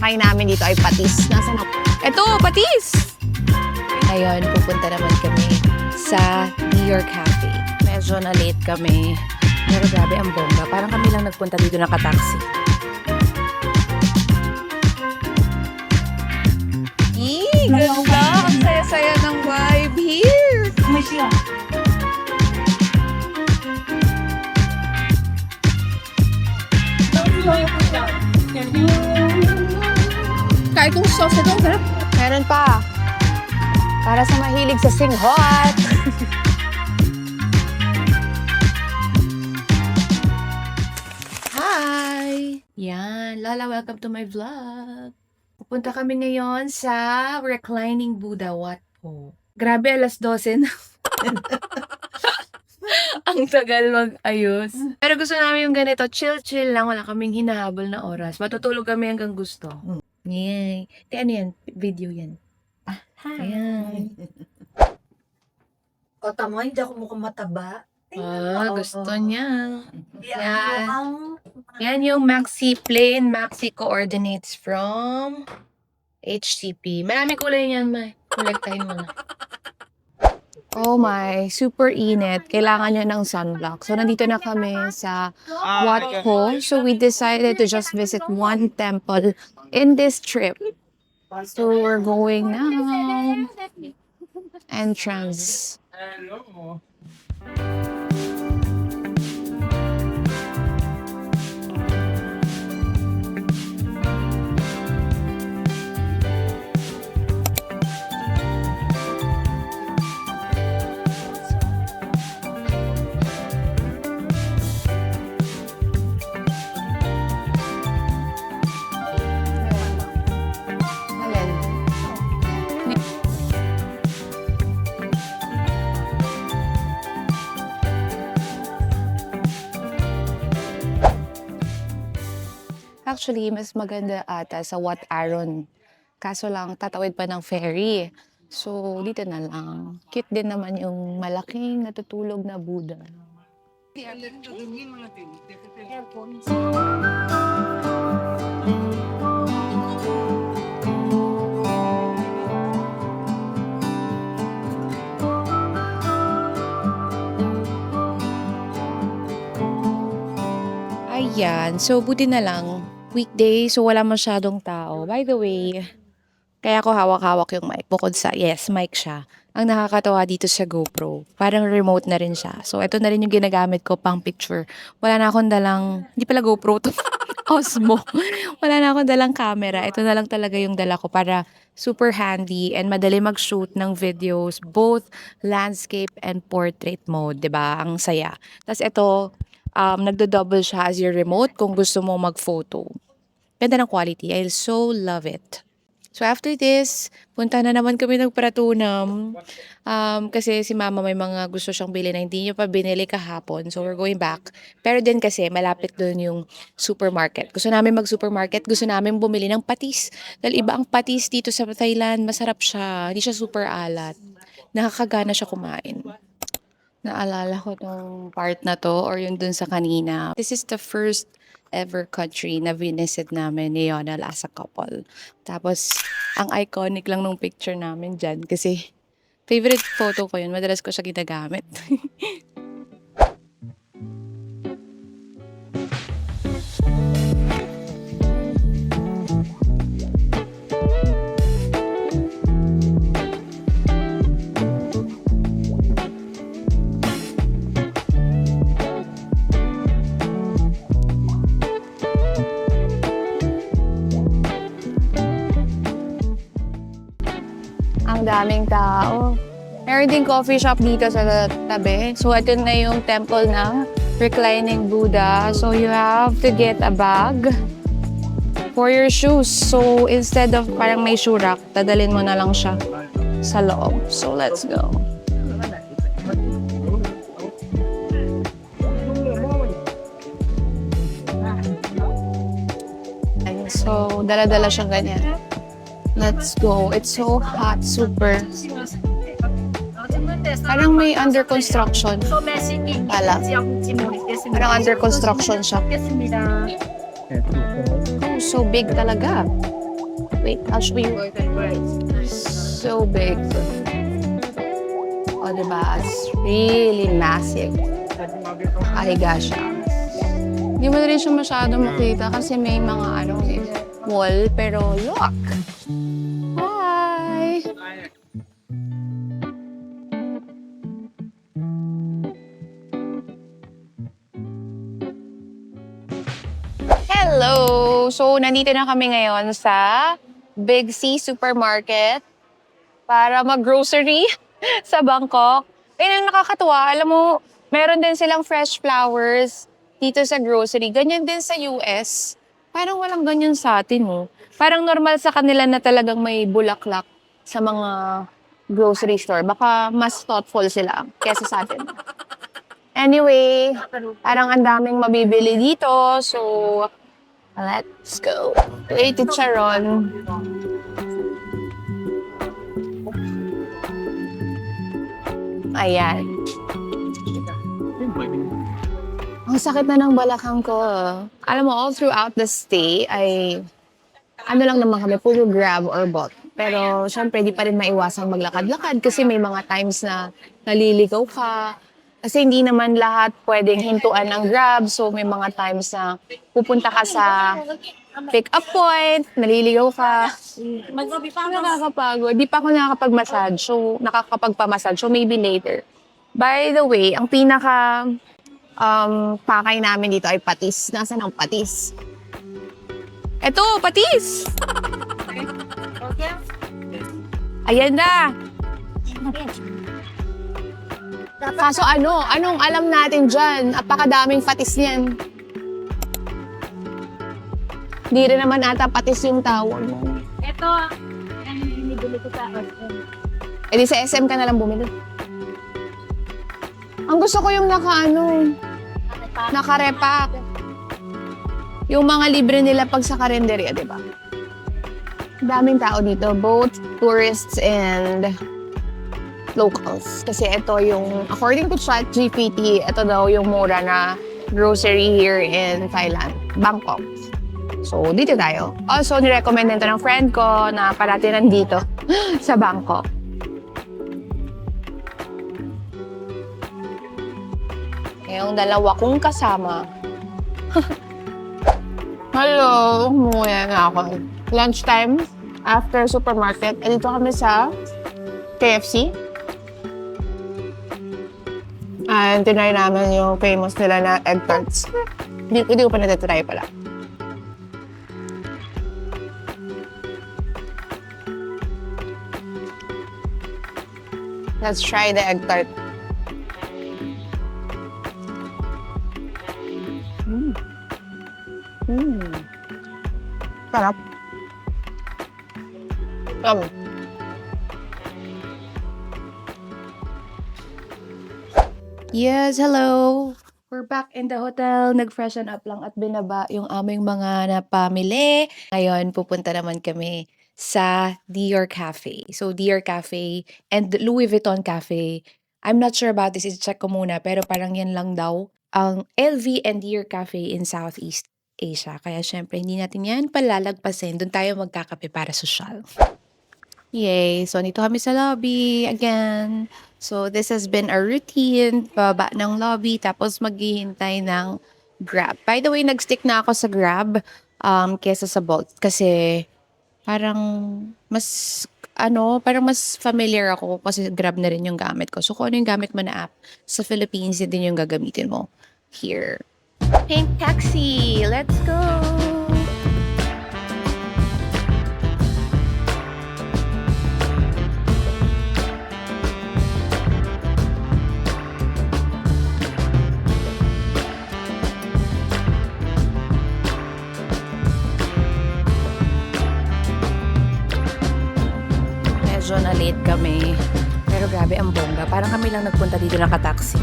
kinakain namin dito ay patis. Nasaan na? Ito, patis! Ngayon, pupunta naman kami sa New York Cafe. Medyo na late kami. Pero grabe ang bongga. Parang kami lang nagpunta dito nakataxi. Ganda! Ang saya-saya ng vibe here! Kahit kung sauce ito, sarap. Meron pa. Para sa mahilig sa singhot. Hi! Yan. Lola, welcome to my vlog. Pupunta kami ngayon sa Reclining Buddha Wat po. Grabe, alas 12 na. Ang tagal mag-ayos. Pero gusto namin yung ganito, chill-chill lang. Wala kaming hinahabol na oras. Matutulog kami hanggang gusto. Yay. Ano yan? Video yan. Ayan. O, tama, hindi ako mukhang mataba. Gusto niya. Yan. Yan yung Maxi coordinates from HCP. Maraming kulay niyan, May. Kolektahin mo na. Oh my, super init. Kailangan nyo ng sunblock. So, nandito na kami sa Wat Po. So, we decided to just visit one temple in this trip. So, we're going now. Entrance. Alin? Actually, mas maganda ata sa Wat Arun. Kaso lang, tatawid pa ng ferry. So, dito na lang. Cute din naman yung malaking natutulog na Buddha. Ayan. So, buti na lang. Weekday, so wala masyadong tao. By the way, kaya ko hawak-hawak yung mic. Bukod sa, yes, mic siya. Ang nakakatawa dito sa GoPro, parang remote na rin siya. So, ito na rin yung ginagamit ko pang picture. Wala na akong dalang, hindi pala GoPro to, Osmo. Wala na akong dalang camera. Ito na lang talaga yung dala ko para super handy and madali mag-shoot ng videos, both landscape and portrait mode, 'di ba? Ang saya. Tapos ito, nagdo-double siya as your remote kung gusto mo mag-photo. Ganda ng quality. I so love it. So after this, punta na naman kami ng Pratunam. Kasi si mama may mga gusto siyang bilhin na hindi niya pa binili kahapon. So we're going back. Pero din kasi malapit doon yung supermarket. Gusto namin mag-supermarket. Gusto namin bumili ng patis. Dahil iba ang patis dito sa Thailand. Masarap siya. Hindi siya super alat. Nakakagana siya kumain. Naalala ko tong part na to or yung dun sa kanina. This is the first ever country na visit namin ni Yonel as a couple. Tapos, ang iconic lang nung picture namin dyan kasi favorite photo ko yun. Madalas ko siya ginagamit. Ang daming tao. Meron din coffee shop dito sa tabi. So, ito na yung temple ng Reclining Buddha. So, you have to get a bag for your shoes. So, instead of parang may shoe rack, dadalhin mo na lang siya sa loob. So, let's go. So, dala-dala siyang ganyan. Let's go. It's so hot, super. Parang may under construction. Pala. Parang under construction siya. Oh, so big talaga. Wait, I'll show you. So big. O, diba? It's really massive. Kahiga siya. Hindi mo na rin siya masyado makita kasi may mga wall. Pero look! Hi! Hello! So, nandito na kami ngayon sa Big C Supermarket para mag-grocery sa Bangkok. Ayun ang nakakatuwa. Alam mo, meron din silang fresh flowers dito sa grocery. Ganyan din sa US. Parang walang ganyan sa atin, oh. Parang normal sa kanila na talagang may bulaklak sa mga grocery store. Baka mas thoughtful sila kesa sa atin. Anyway, parang ang daming mabibili dito. So, let's go. Wait, Charon. Ayan. Ang sakit na ng balakang ko. Alam mo, all throughout the stay, ay ano lang naman kami, puro Grab or Bolt. Pero syempre, di pa rin maiwasang maglakad-lakad kasi may mga times na naliligaw ka. Kasi hindi naman lahat pwedeng hintuan ng Grab. So may mga times na pupunta ka sa pick-up point, naliligaw ka. Nakakapagod. Di pa ako nakakapag-massage. So nakakapagpa-massage. So maybe later. By the way, ang pinaka pakay namin dito ay patis. Nasaan ang patis? Eto, patis! Ayan na! Kaso anong alam natin dyan? Apakadaming patis niyan. Hindi rin naman ata patis yung tawag mo. Ito, ang binibili ko sa SM. E di sa SM ka na lang bumili. Ang gusto ko yung naka-repack. Yung mga libre nila pag sa karinderya, di ba? Daming tao dito, both tourists and locals. Kasi ito yung, according to ChatGPT, ito daw yung mura na grocery here in Thailand, Bangkok. So, dito tayo. Also, nirecommend nito ng friend ko na parati nandito sa Bangkok. Yung dalawa kong kasama. Hello! Umuwi na ako. Lunchtime, after supermarket. Dito kami sa KFC. And tinry namin yung famous nila na egg tarts. Hindi ko pa natatry pala. Let's try the egg tart. Sarap. Yes, hello. We're back in the hotel. Nag-freshen up lang at binaba yung aming mga napamili. Ngayon, pupunta naman kami sa Dior Cafe. So, Dior Cafe and Louis Vuitton Cafe. I'm not sure about this. I-check ko muna. Pero parang yan lang daw ang LV and Dior Cafe in Southeast Asia. Kaya syempre, hindi natin yan palalagpasin. Doon tayo magkakape para sosyal. Yay! So, nito kami sa lobby again. So, this has been our routine. Baba ng lobby, tapos maghihintay ng Grab. By the way, nag-stick na ako sa Grab kesa sa Bolt. Kasi parang parang mas familiar ako kasi Grab na rin yung gamit ko. So, kung ano yung gamit mo na app sa Philippines, yun din yung gagamitin mo here. Pink taxi! Let's go! Medyo na-late kami. Pero grabe ang bongga. Parang kami lang nagpunta dito naka-taxi.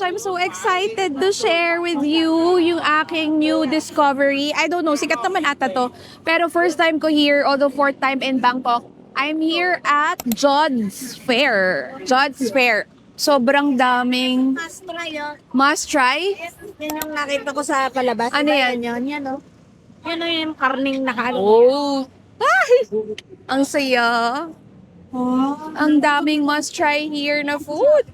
I'm so excited to share with you yung aking new discovery. I don't know, sikat naman ata to. Pero first time ko here, although fourth time in Bangkok. I'm here at Jodd's Fair. Jodd's Fair. Sobrang daming Must try yun. must try. Yan yung nakita ko sa palabas. Ano Diba yan? Yan o. Yan o yung karning nakaano. Oh! Ay! Ang saya. Ang daming must try here na food.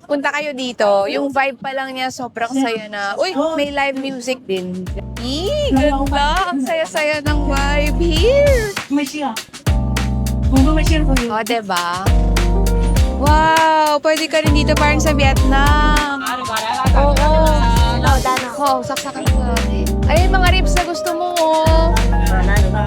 Punta kayo dito. Yung vibe pa lang niya, sobrang saya na. Uy, may live music din. Eee, ganda. Ang saya-saya ng vibe here. O, diba? Wow, pwede ka rin dito parang sa Vietnam. Oo. Oo, saksakan mo natin. Ay, mga ribs na gusto mo, oh. Ayan.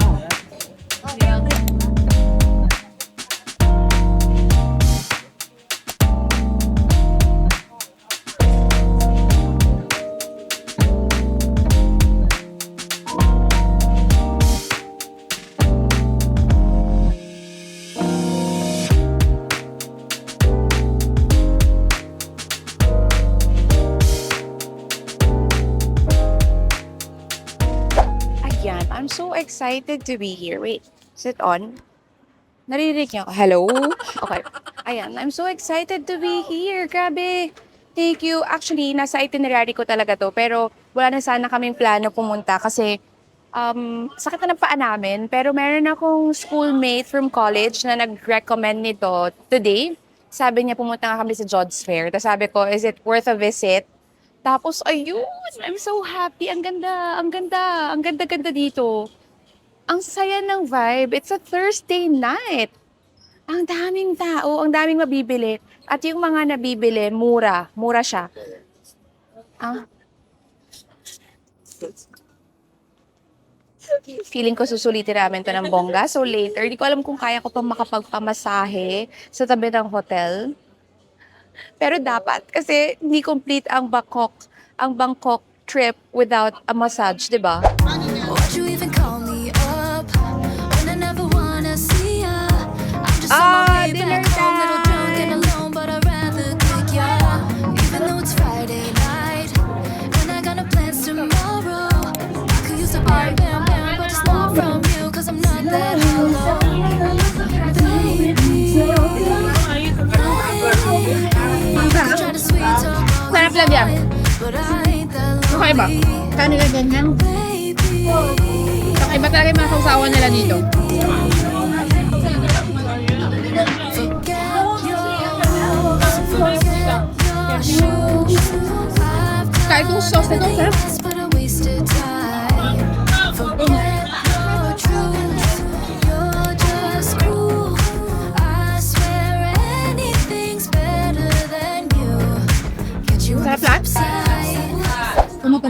Ayan, I'm so excited to be here. Wait, is it on? Naririnig niyo ako. Hello? Okay. Ayan, I'm so excited to be here. Grabe. Thank you. Actually, nasa itinerary ko talaga to. Pero wala na sana kaming plano pumunta kasi sakit na ng paa namin. Pero meron akong schoolmate from college na nag-recommend nito today. Sabi niya pumunta nga kami sa Jodd's Fair. Tapos sabi ko, is it worth a visit? Tapos, ayun, I'm so happy. Ang ganda, ang ganda, ang ganda-ganda dito. Ang saya ng vibe. It's a Thursday night. Ang daming tao, ang daming mabibili. At yung mga nabibili, mura. Mura siya. Ah. Feeling ko susulitin namin to ng bongga. So later, di ko alam kung kaya ko pa makapagpamasahe sa tabi ng hotel. Pero dapat kasi hindi complete ang Bangkok trip without a massage, 'di ba? Would you even call me up when I never wanna see ya? I'm just on my way dinner back home, little drunk time. and alone, but I'd rather kick ya. Even though it's Friday night and I got no plans tomorrow, I could use a bam bam bam, but it's not from you 'cause I'm not that hollow. Baby, try to sweet talk my Sarap lang yan. but I ain't that Okay ba? lonely. Kano na ganyan? Baby, Iba talaga yung mga sausawan nila dito. Kahit yung sauce nito, sarap. Sarap lahat.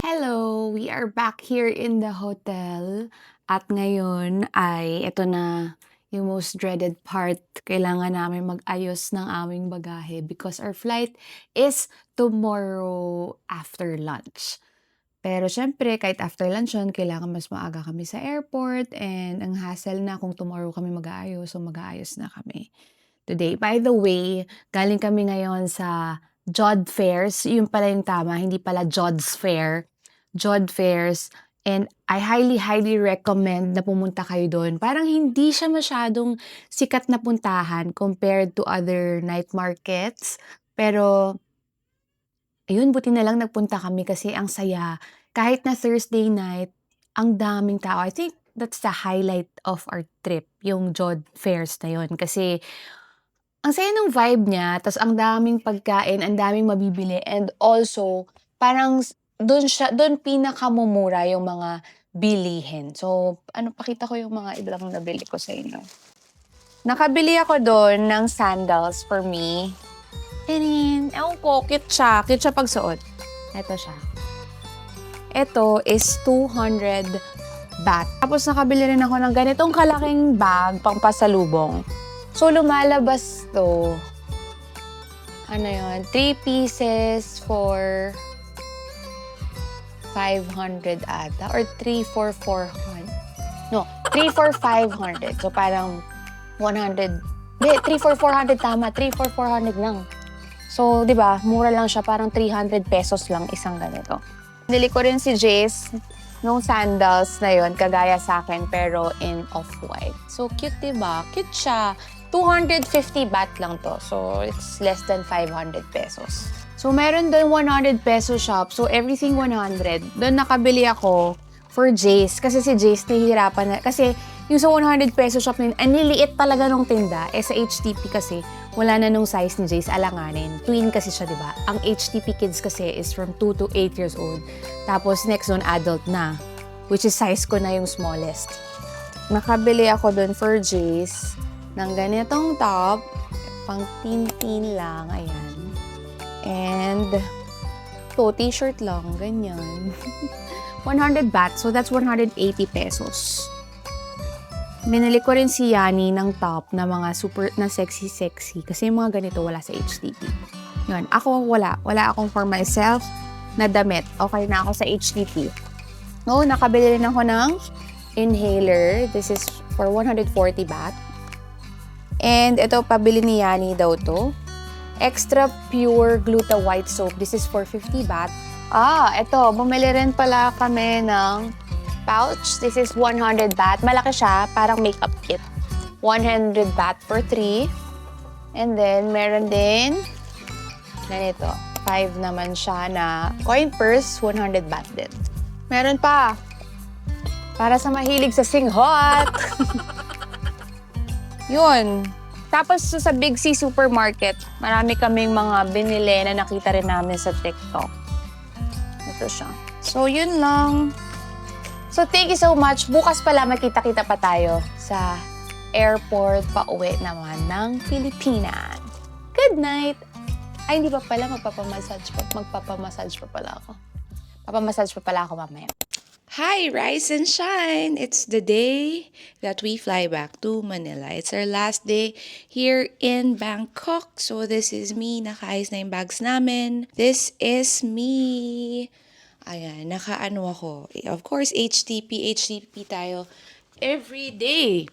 Hello! We are back here in the hotel. At ngayon ay ito na yung most dreaded part. Kailangan namin mag-ayos ng aming bagahe because our flight is tomorrow after lunch. Pero syempre, kahit after lunch yun, kailangan mas maaga kami sa airport and ang hassle na kung tomorrow kami mag-aayos, so mag-aayos na kami today. By the way, galing kami ngayon sa Jodd Fairs. Yun pala yung tama, hindi pala Jodd's Fair. Jodd Fairs. And I highly recommend na pumunta kayo doon. Parang hindi siya masyadong sikat na puntahan compared to other night markets. Pero, ayun, buti na lang nagpunta kami kasi ang saya. Kahit na Thursday night, ang daming tao. I think that's the highlight of our trip, yung Jodd Fairs na yun. Kasi, ang saya ng vibe niya, tas ang daming pagkain, ang daming mabibili, and also, parang doon pinakamumura yung mga bilihin. So, pakita ko yung mga ibang nabili ko sa inyo. Nakabili ako doon ng sandals for me. Ewan ko, cute siya. Cute siya pagsuot. Ito siya. Ito is 200 baht. Tapos nakabili rin ako ng ganitong kalaking bag pang pasalubong. So, lumalabas to. Ano yun? 3 pieces for 500 ata. Or 3 for 400. No, 3 for 500. So, parang 100. Hindi, 3 for 400 tama. 3 for 400 lang. So, di ba, mura lang siya. Parang 300 pesos lang isang ganito. Nili ko rin si Jace nung sandals na yon kagaya sa akin, pero in off-white. So, cute, di ba? Cute siya. 250 baht lang to. So, it's less than 500 pesos. So, meron doon 100 peso shop. So, everything 100. Doon nakabili ako for Jace. Kasi si Jace nahihirapan na. Kasi yung sa 100 peso shop na yun, ang liliit talaga nung tinda. Eh, sa HTP kasi, wala na nung size ni Jace, alanganin. Twin kasi siya, di ba? Ang HTP kids kasi is from 2 to 8 years old. Tapos next one, adult na. Which is size ko na yung smallest. Nakabili ako dun for Jace ng ganitong top. Pang teen lang, ayan. And to, t-shirt lang, ganyan. 100 baht, so that's 180 pesos. Binili ko rin si Yani ng top na mga super na sexy. Kasi yung mga ganito wala sa HTP. Yun. Ako wala. Wala akong for myself na damit. Okay na ako sa HTP. No, nakabili rin ako ng inhaler. This is for 140 baht. And ito, pabili ni Yani daw to. Extra Pure Gluta White Soap. This is for 50 baht. Ito. Bumili rin pala kami ng pouch. This is 100 baht. Malaki siya, parang makeup kit. 100 baht for 3. And then, meron din ganito. 5 naman siya na coin purse, 100 baht din. Meron pa. Para sa mahilig sa singhot. Yun. Tapos sa Big C Supermarket, marami kaming mga binili na nakita rin namin sa TikTok. Ito siya. So, yun lang. So, thank you so much. Bukas pala makita-kita pa tayo sa airport pauwi naman ng Pilipinas. Good night! Ay, hindi pa pala. Magpapamassage pa pala ako. Papamassage pa pala ako mamaya. Hi, rise and shine! It's the day that we fly back to Manila. It's our last day here in Bangkok. So, this is me. Nakaayos na yung bags namin. This is me. Ayan, nakaano ako. Of course, HTP tayo every day.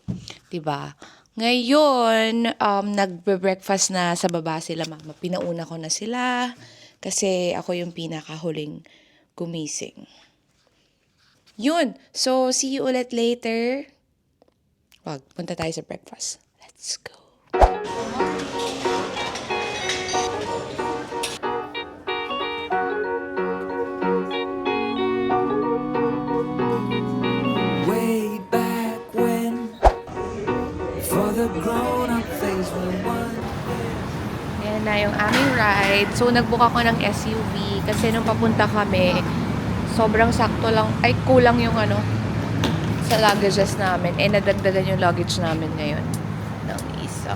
Diba? Ngayon, nagbe-breakfast na sa baba sila, mama. Pinauna ko na sila kasi ako yung pinakahuling gumising. Yun. So, see you ulit later. Punta tayo sa breakfast. Let's go. Way back when, for the grown-up phase we won. Ayan na yung aming ride. So, nagbook ako ng SUV kasi nung papunta kami, sobrang sakto lang, ay kulang yung sa luggages namin. Eh, nadagdagan yung luggage namin ngayon ng isa.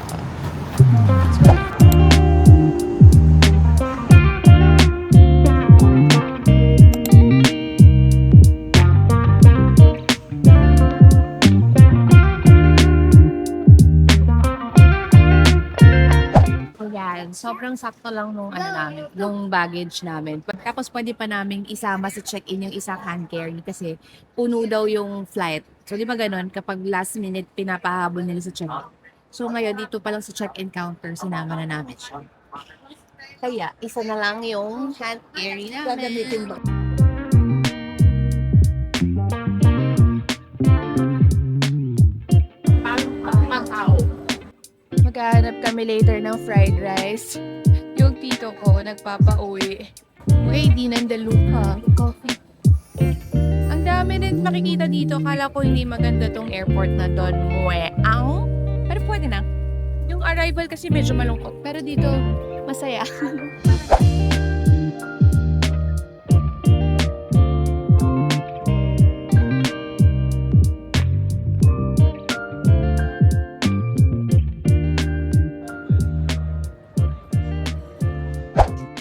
Ayan, sobrang sakto lang nung nung baggage namin. Tapos pwede pa naming isama sa check-in yung isang hand carry kasi puno daw yung flight. So di ba ganun, kapag last minute pinapahabol nila sa check-in. So ngayon, dito pa lang sa check-in counter, sinama na namin siya. Kaya, isa na lang yung hand carry namin. Gagamitin ba? Maghahanap kami later ng fried rice. Yung tito ko, nagpapauwi. Uy, di nandalupa. Coffee. Ang dami rin makikita dito. Kala ko hindi maganda tong airport na Don Mueang. Pero pwede na. Yung arrival kasi medyo malungkot. Pero dito, masaya.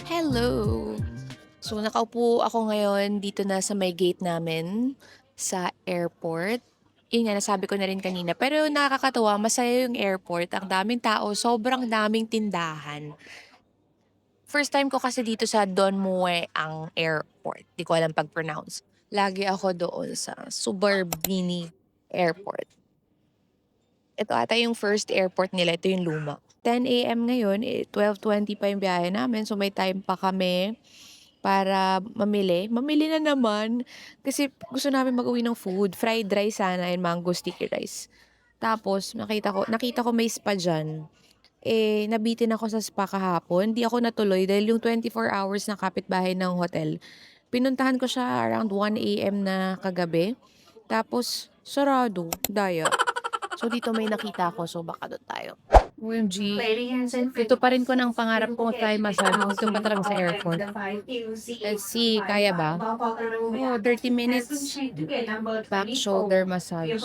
Hello! So, nakaupo ako ngayon dito na sa may gate namin sa airport. Yun nga, nasabi ko na rin kanina. Pero nakakatawa, masaya yung airport. Ang daming tao, sobrang daming tindahan. First time ko kasi dito sa Don Mueang Airport. Di ko alam pag-pronounce. Lagi ako doon sa Suburbini Airport. Ito ata yung first airport nila. Ito yung luma. 10 a.m. ngayon, 12:20 pa yung biyahe namin. So, may time pa kami para mamili. Mamili na naman. Kasi gusto namin mag-uwi ng food. Fried rice sana and mango sticky rice. Tapos, nakita ko may spa dyan. Nabitin ako sa spa kahapon. Hindi ako natuloy dahil yung 24 hours na kapitbahay ng hotel. Pinuntahan ko siya around 1 a.m. na kagabi. Tapos, sarado. Daya. So, dito may nakita ko. So, baka doon tayo. OMG. Ito pa rin ko ng pangarap ko tayo massage. Gusto pa talaga sa airport. Let's see. Kaya ba? Oh, 30 minutes. Back shoulder massage.